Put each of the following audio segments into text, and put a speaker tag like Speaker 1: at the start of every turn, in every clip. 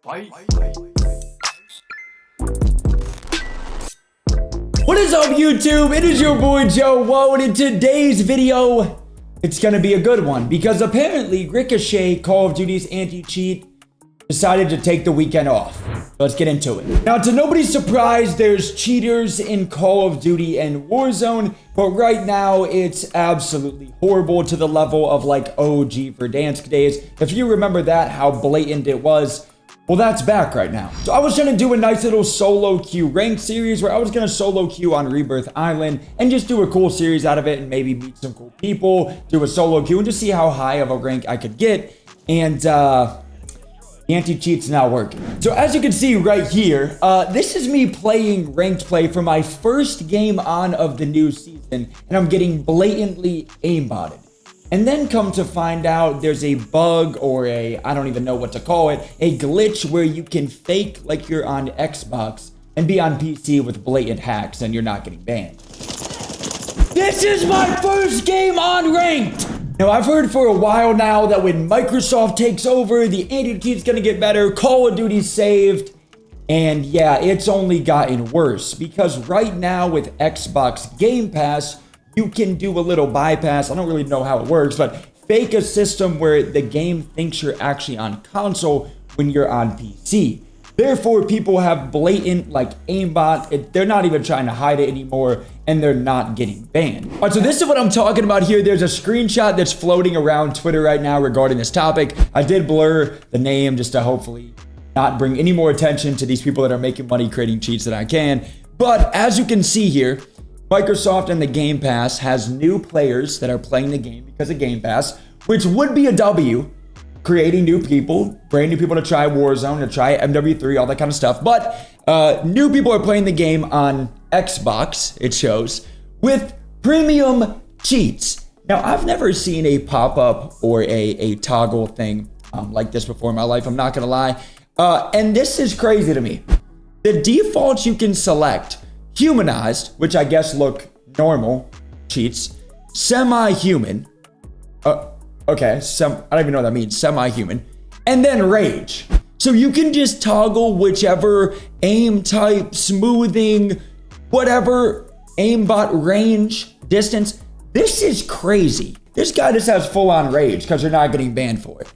Speaker 1: What is up, YouTube? It is your boy JoeWo, and in today's video, it's gonna be a good one because apparently Ricochet, Call of Duty's anti-cheat, decided to take the weekend off. Let's get into it. Now, to nobody's surprise, there's cheaters in Call of Duty and Warzone, but right now it's absolutely horrible to the level of like OG Verdansk days. If you remember that, how blatant it was, well, that's back right now. So I was trying to do a nice little solo queue ranked series where I was gonna solo queue on Rebirth Island and just do a cool series out of it and maybe meet some cool people, do a solo queue and just see how high of a rank I could get. And the anti-cheat's not working. So as you can see right here, this is me playing ranked play for my first game on of the new season, and I'm getting blatantly aimbotted. And then come to find out there's a bug or I don't even know what to call it, a glitch where you can fake like you're on Xbox and be on PC with blatant hacks and you're not getting banned. This is my first game on ranked! Now, I've heard for a while now that when Microsoft takes over, the anti-cheat's gonna get better, Call of Duty's saved, and yeah, it's only gotten worse because right now with Xbox Game Pass, you can do a little bypass. I don't really know how it works, but fake a system where the game thinks you're actually on console when you're on PC. Therefore, people have blatant like aimbot. They're not even trying to hide it anymore, and they're not getting banned. All right, so this is what I'm talking about here. There's a screenshot that's floating around Twitter right now regarding this topic. I did blur the name just to hopefully not bring any more attention to these people that are making money creating cheats that I can. But as you can see here, Microsoft and the Game Pass has new players that are playing the game because of Game Pass, which would be a W, creating new people, brand new people to try Warzone, to try MW3, all that kind of stuff. But new people are playing the game on Xbox, it shows, with premium cheats. Now, I've never seen a pop-up or a toggle thing like this before in my life, I'm not gonna lie. And this is crazy to me. The defaults you can select: humanized, which I guess look normal, cheats, semi-human, okay, I don't even know what that means, semi-human, and then rage. So you can just toggle whichever aim type, smoothing, whatever, aimbot range, distance. This is crazy. This guy just has full-on rage because they're not getting banned for it.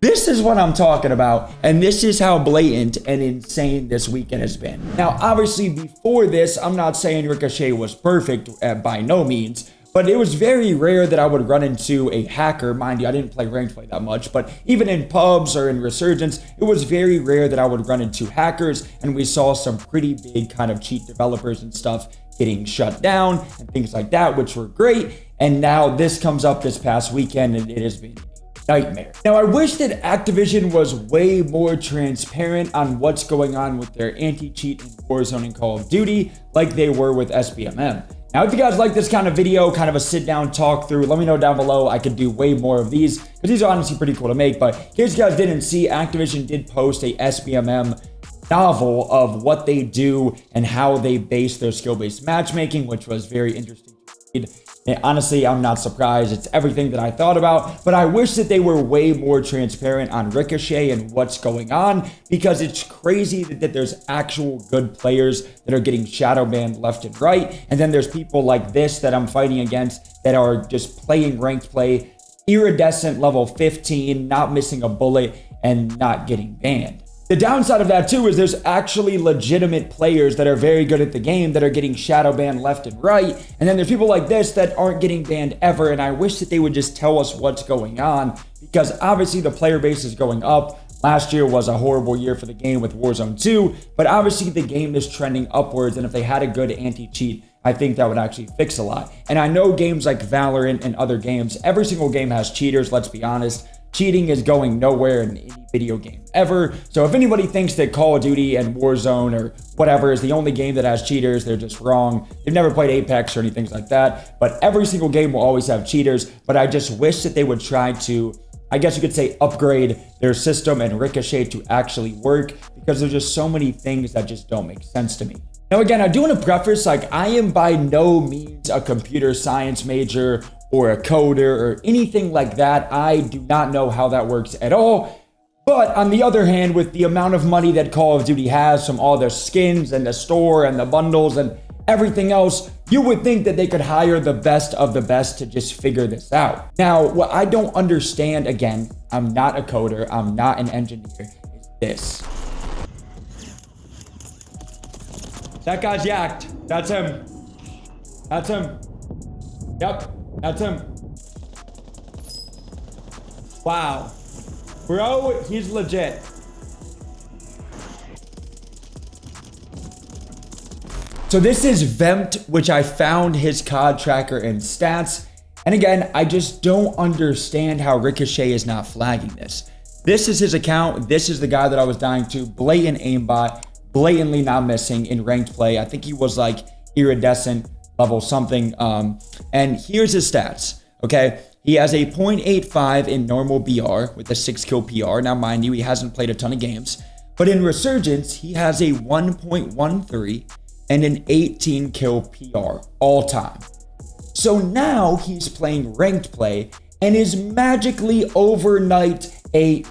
Speaker 1: This is what I'm talking about, and this is how blatant and insane this weekend has been. Now, obviously, before this, I'm not saying Ricochet was perfect by no means, but it was very rare that I would run into a hacker. Mind you, I didn't play ranked play that much, but even in pubs or in Resurgence, it was very rare that I would run into hackers, and we saw some pretty big kind of cheat developers and stuff getting shut down and things like that, which were great. And now this comes up this past weekend, and it has been nightmare. Now, I wish that Activision was way more transparent on what's going on with their anti-cheat in Warzone and Call of Duty like they were with SBMM. Now, if you guys like this kind of video, kind of a sit-down talk through, let me know down below. I could do way more of these because these are honestly pretty cool to make. But in case you guys didn't see, Activision did post a SBMM novel of what they do and how they base their skill-based matchmaking, which was very interesting to read. And honestly, I'm not surprised. It's everything that I thought about, but I wish that they were way more transparent on Ricochet and what's going on, because it's crazy that there's actual good players that are getting shadow banned left and right. And then there's people like this that I'm fighting against that are just playing ranked play, iridescent level 15, not missing a bullet and not getting banned. The downside of that too is there's actually legitimate players that are very good at the game that are getting shadow banned left and right. And then there's people like this that aren't getting banned ever. And I wish that they would just tell us what's going on, because obviously the player base is going up. Last year was a horrible year for the game with Warzone 2, but obviously the game is trending upwards. And if they had a good anti-cheat, I think that would actually fix a lot. And I know games like Valorant and other games, every single game has cheaters, let's be honest. Cheating is going nowhere in any video game ever. So if anybody thinks that Call of Duty and Warzone or whatever is the only game that has cheaters, they're just wrong. They've never played Apex or anything like that. But every single game will always have cheaters. But I just wish that they would try to, I guess you could say, upgrade their system and Ricochet to actually work, because there's just so many things that just don't make sense to me. Now, again, I do want to preface, like, I am by no means a computer science major or a coder or anything like that. I do not know how that works at all. But on the other hand, with the amount of money that Call of Duty has from all the skins and the store and the bundles and everything else, you would think that they could hire the best of the best to just figure this out. Now, what I don't understand, again, I'm not a coder, I'm not an engineer, is this. That guy's yacked. That's him. That's him. Yep, that's him. Wow. Bro, he's legit. So this is Vempt, which I found his COD tracker and stats. And again, I just don't understand how Ricochet is not flagging this. This is his account. This is the guy that I was dying to. Blatant aimbot, blatantly not missing in ranked play. I think he was like iridescent level something. And here's his stats, okay? He has a 0.85 in normal BR with a 6 kill PR. Now, mind you, he hasn't played a ton of games. But in Resurgence, he has a 1.13 and an 18 kill PR all time. So now he's playing ranked play and is magically overnight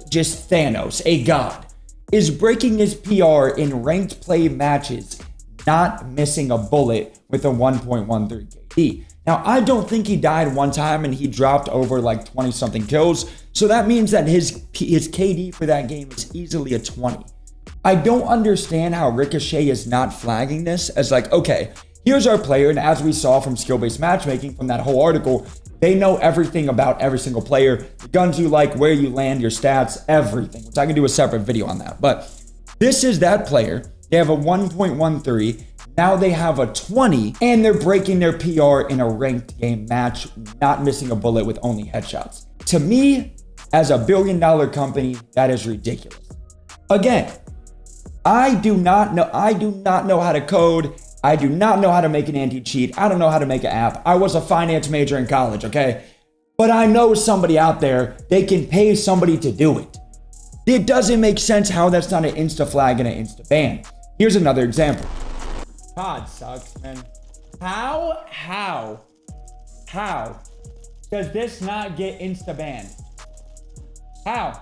Speaker 1: just Thanos, a god, is breaking his PR in ranked play matches, not missing a bullet with a 1.13 KD. Now, I don't think he died one time and he dropped over like 20 something kills. So that means that his KD for that game is easily a 20. I don't understand how Ricochet is not flagging this as like, okay, here's our player. And as we saw from skill-based matchmaking from that whole article, they know everything about every single player, the guns you like, where you land, your stats, everything, which I can do a separate video on that. But this is that player. They have a 1.13. Now they have a 20 and they're breaking their PR in a ranked game match, not missing a bullet with only headshots. To me, as a billion-dollar company, that is ridiculous. Again, I do not know how to code. I do not know how to make an anti-cheat. I don't know how to make an app. I was a finance major in college, okay? But I know somebody out there, they can pay somebody to do it. It doesn't make sense how that's not an insta flag and an insta ban. Here's another example. COD sucks, man. How does this not get insta banned? How?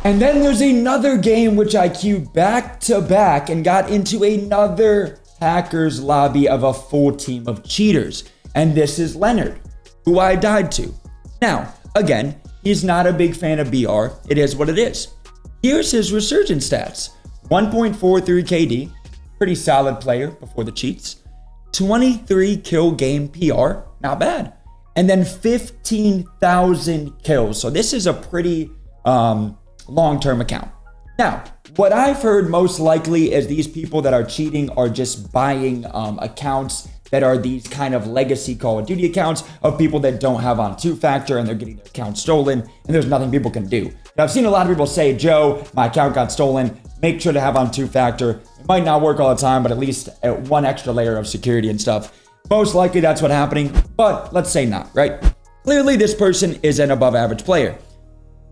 Speaker 1: And then there's another game which I queued back to back and got into another hackers lobby of a full team of cheaters. And this is Leonard, who I died to. Now, again, he's not a big fan of BR. It is what it is. Here's his resurgence stats. 1.43 KD, pretty solid player before the cheats. 23 kill game PR, not bad. And then 15,000 kills. So this is a pretty long-term account. Now, what I've heard most likely is these people that are cheating are just buying accounts that are these kind of legacy Call of Duty accounts of people that don't have on two-factor and they're getting their account stolen and there's nothing people can do. Now, I've seen a lot of people say, Joe, my account got stolen. Make sure to have on two-factor. It might not work all the time, but at least one extra layer of security and stuff. Most likely that's what's happening, but let's say not, right? Clearly this person is an above average player.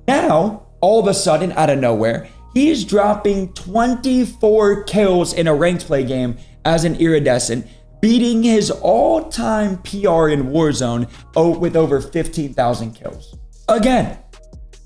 Speaker 1: Now, all of a sudden, out of nowhere, he's dropping 24 kills in a ranked play game as an iridescent, beating his all-time PR in Warzone with over 15,000 kills. Again,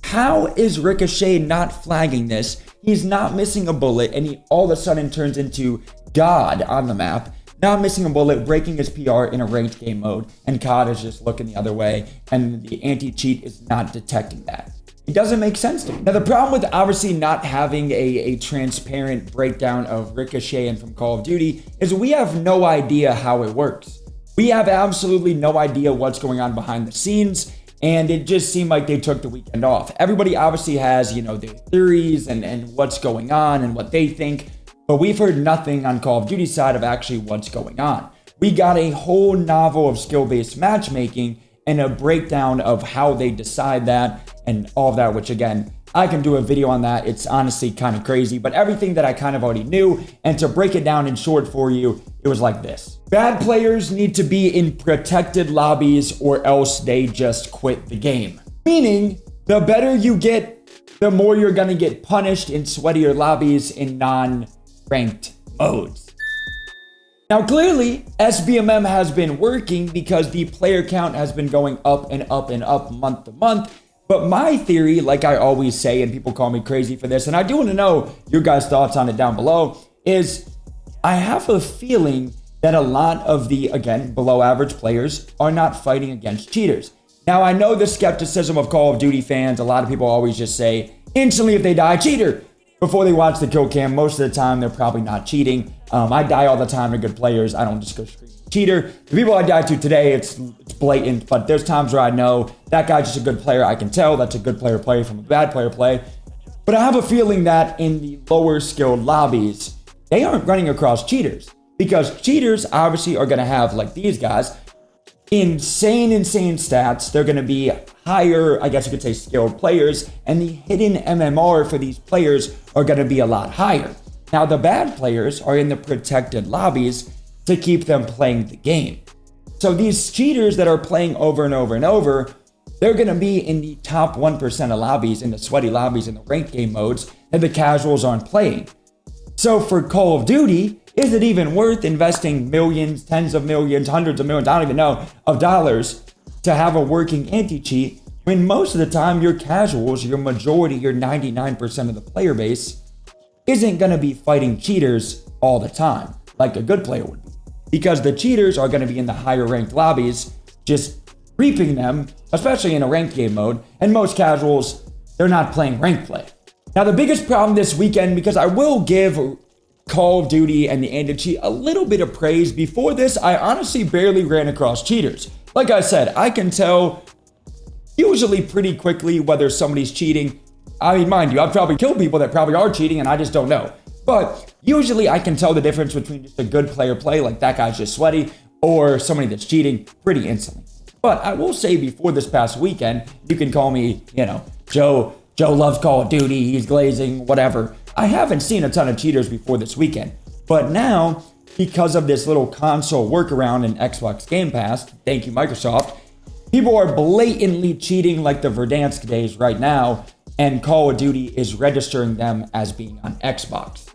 Speaker 1: how is Ricochet not flagging this? He's not missing a bullet, and he all of a sudden turns into God on the map, not missing a bullet, breaking his PR in a ranked game mode, and COD is just looking the other way, and the anti-cheat is not detecting that. It doesn't make sense to me. Now, the problem with obviously not having a transparent breakdown of Ricochet and from Call of Duty is we have no idea how it works. We have absolutely no idea what's going on behind the scenes, and it just seemed like they took the weekend off. Everybody obviously has, their theories and what's going on and what they think, but we've heard nothing on Call of Duty side of actually what's going on. We got a whole novel of skill-based matchmaking and a breakdown of how they decide that and all of that, which again, I can do a video on that. It's honestly kind of crazy, but everything that I kind of already knew, and to break it down in short for you, it was like this. Bad players need to be in protected lobbies or else they just quit the game. Meaning, the better you get, the more you're gonna get punished in sweatier lobbies in non-ranked modes. Now, clearly, SBMM has been working because the player count has been going up and up and up month to month. But my theory, like I always say, and people call me crazy for this, and I do want to know your guys' thoughts on it down below, is I have a feeling that a lot of the, again, below average players are not fighting against cheaters. Now, I know the skepticism of Call of Duty fans. A lot of people always just say, instantly if they die, cheater, before they watch the kill cam. Most of the time, they're probably not cheating. I die all the time to good players. I don't just go screaming cheater. The people I die to today, it's blatant, but there's times where I know that guy's just a good player. I can tell that's a good player play from a bad player play. But I have a feeling that in the lower skilled lobbies, they aren't running across cheaters, because cheaters obviously are going to have, like these guys, insane stats. They're going to be higher, I guess you could say, skilled players, and the hidden MMR for these players are going to be a lot higher. Now, the bad players are in the protected lobbies to keep them playing the game. So these cheaters that are playing over and over and over, they're going to be in the top 1% of lobbies, in the sweaty lobbies, in the ranked game modes, and the casuals aren't playing. So for Call of Duty, is it even worth investing millions, tens of millions, hundreds of millions, I don't even know, of dollars to have a working anti-cheat when most of the time your casuals, your majority, your 99% of the player base isn't going to be fighting cheaters all the time like a good player would be? Because the cheaters are going to be in the higher ranked lobbies, just reaping them, especially in a ranked game mode. And most casuals, they're not playing ranked play. Now, the biggest problem this weekend, because I will give Call of Duty and the anti-cheat a little bit of praise. Before this, I honestly barely ran across cheaters. Like I said, I can tell usually pretty quickly whether somebody's cheating. I mean, mind you, I've probably killed people that probably are cheating and I just don't know. But usually I can tell the difference between just a good player play, like that guy's just sweaty, or somebody that's cheating pretty instantly. But I will say before this past weekend, you can call me, Joe loves Call of Duty, he's glazing, whatever. I haven't seen a ton of cheaters before this weekend. But now, because of this little console workaround in Xbox Game Pass, thank you Microsoft, people are blatantly cheating like the Verdansk days right now, and Call of Duty is registering them as being on Xbox.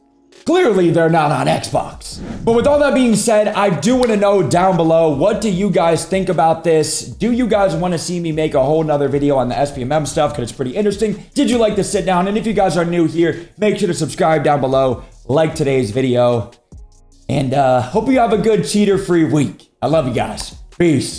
Speaker 1: Clearly, they're not on Xbox. But with all that being said, I do want to know down below, what do you guys think about this? Do you guys want to see me make a whole nother video on the SPMM stuff? Because it's pretty interesting. Did you like to sit down? And if you guys are new here, make sure to subscribe down below, like today's video, and hope you have a good cheater-free week. I love you guys. Peace.